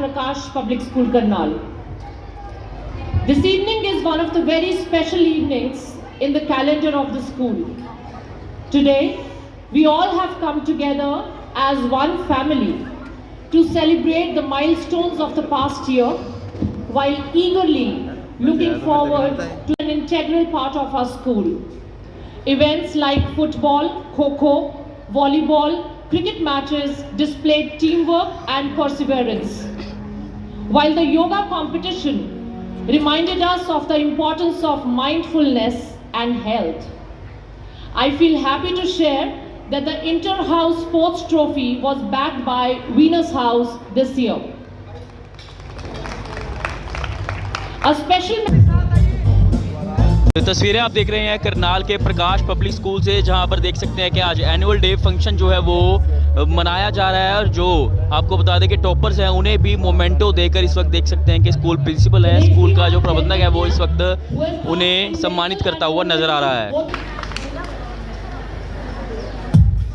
Prakash Public School, Karnal. This evening is one of the very special evenings in the calendar of the school. Today, we all have come together as one family to celebrate the milestones of the past year while eagerly looking forward to an integral part of our school. Events like football, kho-kho, volleyball, cricket matches displayed teamwork and perseverance, while the yoga competition reminded us of the importance of mindfulness and health. I feel happy to share that the Inter-House Sports Trophy was backed by Venus House this year. A special तस्वीरें आप देख रहे हैं करनाल के प्रकाश public school से, जहां पर देख सकते हैं कि आज एनुअल डे फंक्शन जो है वो मनाया जा रहा है। और जो आपको बता दें कि टॉपर्स हैं उन्हें भी मोमेंटो देकर इस वक्त देख सकते हैं कि स्कूल प्रिंसिपल है, स्कूल का जो प्रबंधक है वो इस वक्त उन्हें सम्मानित करता हुआ नजर आ रहा है।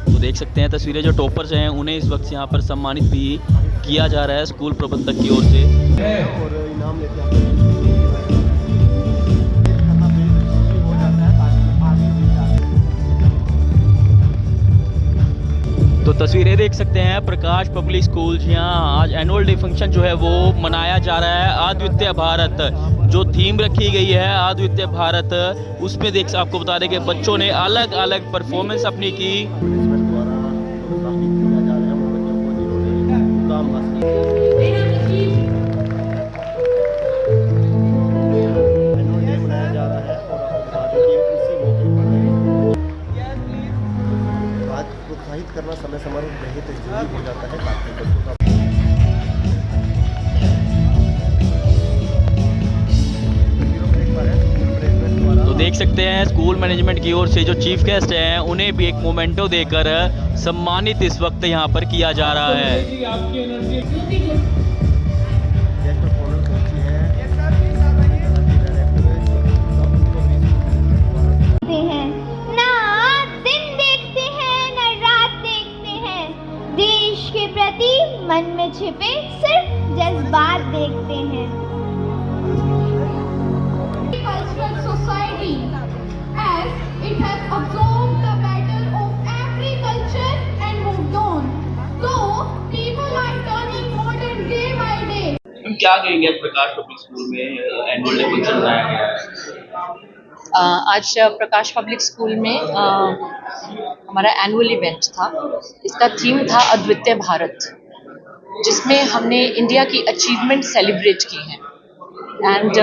तो देख सकते हैं तस्वीरें, जो टॉपर्स हैं उन्हें इस वक्त यहाँ पर सम्मानित भी किया जा रहा है स्कूल प्रबंधक की ओर से। और इनाम लेते हैं। तो तस्वीरें देख सकते हैं प्रकाश पब्लिक स्कूल, यहाँ आज एनुअल डे फंक्शन जो है वो मनाया जा रहा है। अद्वितीय भारत जो थीम रखी गई है, अद्वितीय भारत, उसमें देख आपको बता दें कि बच्चों ने अलग अलग परफॉर्मेंस अपनी की। करना समय समय रहे तो जरूरी हो जाता है ताकि बच्चों का। तो देख सकते हैं स्कूल मैनेजमेंट की ओर से जो चीफ गेस्ट हैं उन्हें भी एक मोमेंटो देकर सम्मानित इस वक्त यहाँ पर किया जा रहा है। मन में छिपे सिर्फ जज्बात देखते हैं। Cultural society, as it has absorbed the matter of every culture and moved on. So people are turning modern day by day. हम क्या कहेंगे प्रकाश पब्लिक स्कूल में एनुअल डे फंक्शन मनाया गया है? आज प्रकाश पब्लिक स्कूल में हमारा एनुअल इवेंट था। इसका थीम था अद्वितीय भारत, जिसमें हमने इंडिया की अचीवमेंट सेलिब्रेट की हैं। And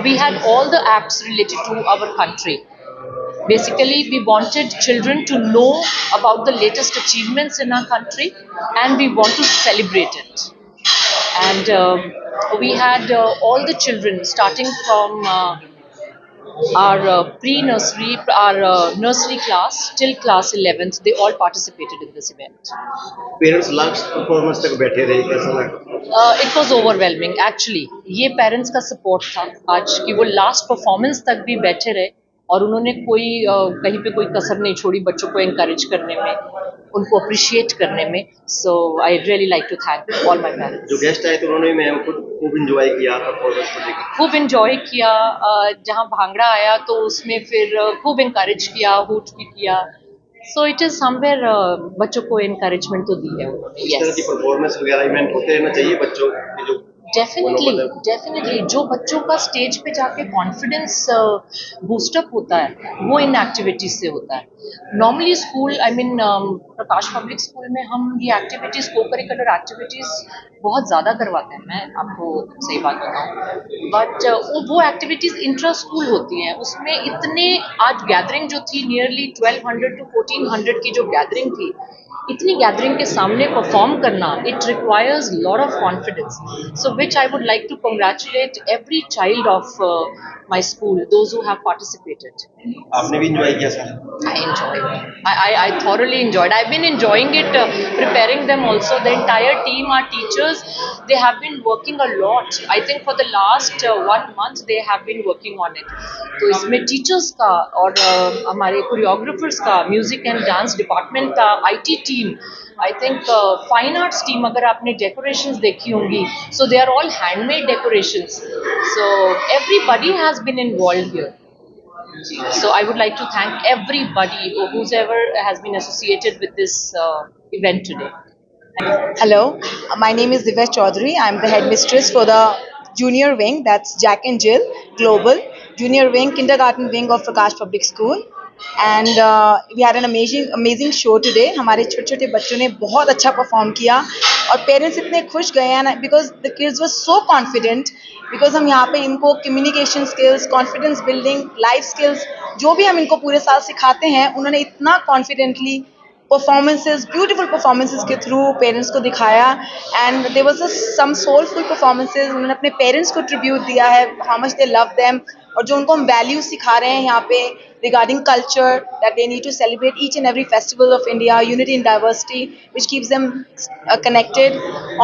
we had all the acts related to our country. Basically we wanted children to know about the latest achievements in our country and we want to celebrate it. And we had all the children starting from our pre-nursery, our nursery class till class 11th, they all participated in this event. Parents last performance तक बैठे रहे, कैसा लगा? It was overwhelming actually. ये parents का support था आज कि वो last performance तक भी बैठे रहे और उन्होंने कोई कहीं पे कोई कसर नहीं छोड़ी बच्चों को encourage करने में, उनको appreciate करने में। So I really like to thank all my parents. जो गेस्ट आए थे उन्होंने मैम को खूब enjoy किया परफॉर्मेंस को लेकर। खूब enjoy किया। जहाँ भांगड़ा आया तो उसमें फिर खूब encourage किया, hoot भी किया। So it is somewhere बच्चों को encouragement तो दी है उन्होंने। इस तरह की परफॉर्मेंस वगैरह इवेंट होते रहना चाहिए बच्चों के जो डेफिनेटली जो बच्चों का स्टेज पे जाके कॉन्फिडेंस बूस्टअप होता है वो इन एक्टिविटीज से होता है। नॉर्मली स्कूल प्रकाश पब्लिक स्कूल में हम ये एक्टिविटीज को करिकुलर एक्टिविटीज बहुत ज़्यादा करवाते हैं, मैं आपको सही बात बताऊँ। बट वो एक्टिविटीज़ इंट्रा स्कूल होती हैं, उसमें इतने आज गैदरिंग जो थी नियरली 1200 to 1400 की जो गैदरिंग थी, इतनी गैदरिंग के सामने परफॉर्म करना, it requires lot of confidence. So which I would like to congratulate every child of my school, those who have participated. आपने भी enjoy किया sir? I enjoyed. I thoroughly enjoyed. I've been enjoying it, preparing them also. The entire team, our teachers, they have been working a lot. I think for the last 1 month they have been working on it. तो इसमें teachers का और हमारे choreographers का, music and dance department का, IT team team. I think fine arts team, अगर आपने decorations देखी होंगी, so they are all handmade decorations. So everybody has been involved here. So I would like to thank everybody who's ever has been associated with this event today. Hello, my name is Divya Chaudhary. I'm the headmistress for the junior wing, that's Jack and Jill Global Junior Wing, Kindergarten Wing of Prakash Public School. And we had an amazing show today. हमारे छोटे छोटे बच्चों ने बहुत अच्छा perform किया और parents इतने खुश गए हैं because the kids were so confident because हम यहाँ पे इनको communication skills, confidence building, life skills जो भी हम इनको पूरे साल सिखाते हैं उन्होंने इतना कॉन्फिडेंटली परफॉर्मेंसेज, ब्यूटीफुल परफॉर्मेंसेज के थ्रू पेरेंट्स को दिखाया. And there was some soulful performances. उन्होंने अपने पेरेंट्स को ट्रिब्यूट दिया है, how much they love them, और जो उनको हम वैल्यूज सिखा रहे हैं यहाँ पे regarding culture, that they need to celebrate each and every festival of India, unity in diversity, which keeps them connected.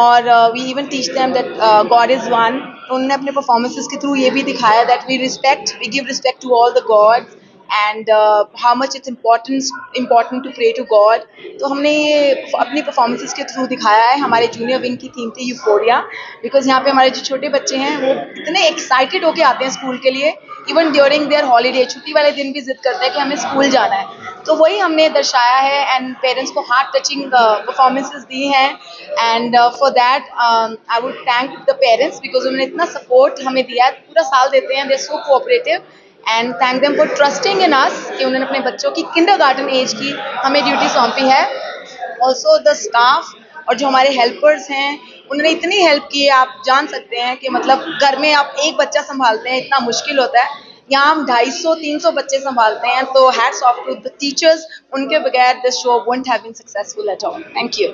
और we even teach them that God is one. तो उन्होंने अपने performances के through ये भी दिखाया that we give respect to all the gods and how much it's important to pray to God. तो हमने ये अपनी performances के through दिखाया है. हमारे junior wing की थीम थी यूफोरिया, because यहाँ पे हमारे जो छोटे बच्चे हैं वो इतने excited होके आते हैं स्कूल के लिए. इवन ड्यूरिंग देयर हॉलीडे, छुट्टी वाले दिन भी जिद करते हैं कि हमें स्कूल जाना है. तो वही हमने दर्शाया है एंड पेरेंट्स को हार्ट टचिंग परफॉर्मेंसेस दी हैं. And for that I would thank the parents because उन्होंने इतना सपोर्ट हमें दिया है, पूरा साल देते हैं, they are so cooperative. And thank them for trusting in us कि उन्होंने अपने बच्चों की किंडरगार्टन एज की हमें ड्यूटी सौंपी है. ऑल्सो द स्टाफ और जो हमारे हेल्पर्स हैं उन्होंने इतनी हेल्प की है, आप जान सकते हैं कि मतलब घर में आप एक बच्चा संभालते हैं इतना मुश्किल होता है, यहाँ हम 250-300 बच्चे संभालते हैं. तो hats off to the teachers, उनके बगैर this show wouldn't have been successful at all. Thank you.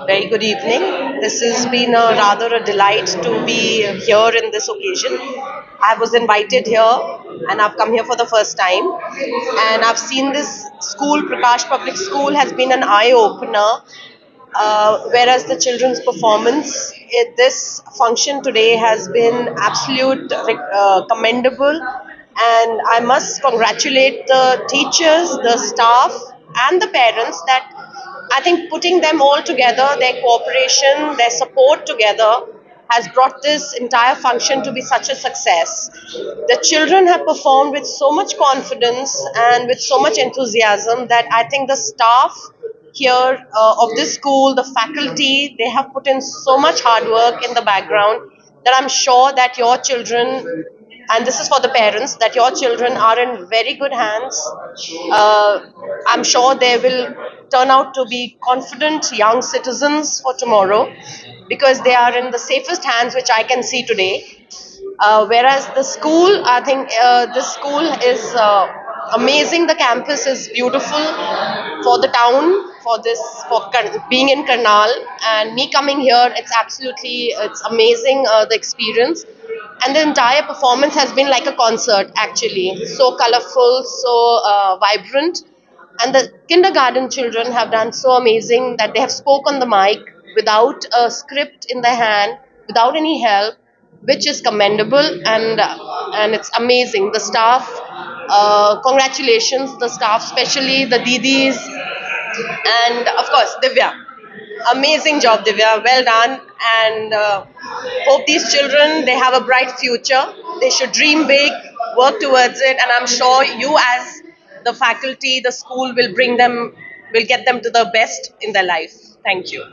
Very good evening. This has been rather a delight to be here in this occasion. I was invited here and I've come here for the first time. And I've seen this school, Prakash Public School, has been an eye-opener. Whereas the children's performance at this function today has been absolute commendable. And I must congratulate the teachers, the staff and the parents that I think putting them all together, their cooperation, their support together has brought this entire function to be such a success. The children have performed with so much confidence and with so much enthusiasm that I think the staff here of this school, the faculty, they have put in so much hard work in the background that I'm sure that your children, and this is for the parents, that your children are in very good hands. I'm sure they will turn out to be confident young citizens for tomorrow because they are in the safest hands which I can see today. Whereas the school, I think this school is amazing. The campus is beautiful for the town, for being in Karnal, and me coming here, it's amazing, the experience. And the entire performance has been like a concert, actually. So colorful, so vibrant. And the kindergarten children have done so amazing that they have spoke on the mic without a script in their hand, without any help, which is commendable, and it's amazing. The staff, congratulations, the staff, especially the Didis, and of course, Divya. Amazing job, Divya. Well done. And hope these children, they have a bright future. They should dream big, work towards it. And I'm sure you as the faculty, the school will get them to the best in their life. Thank you.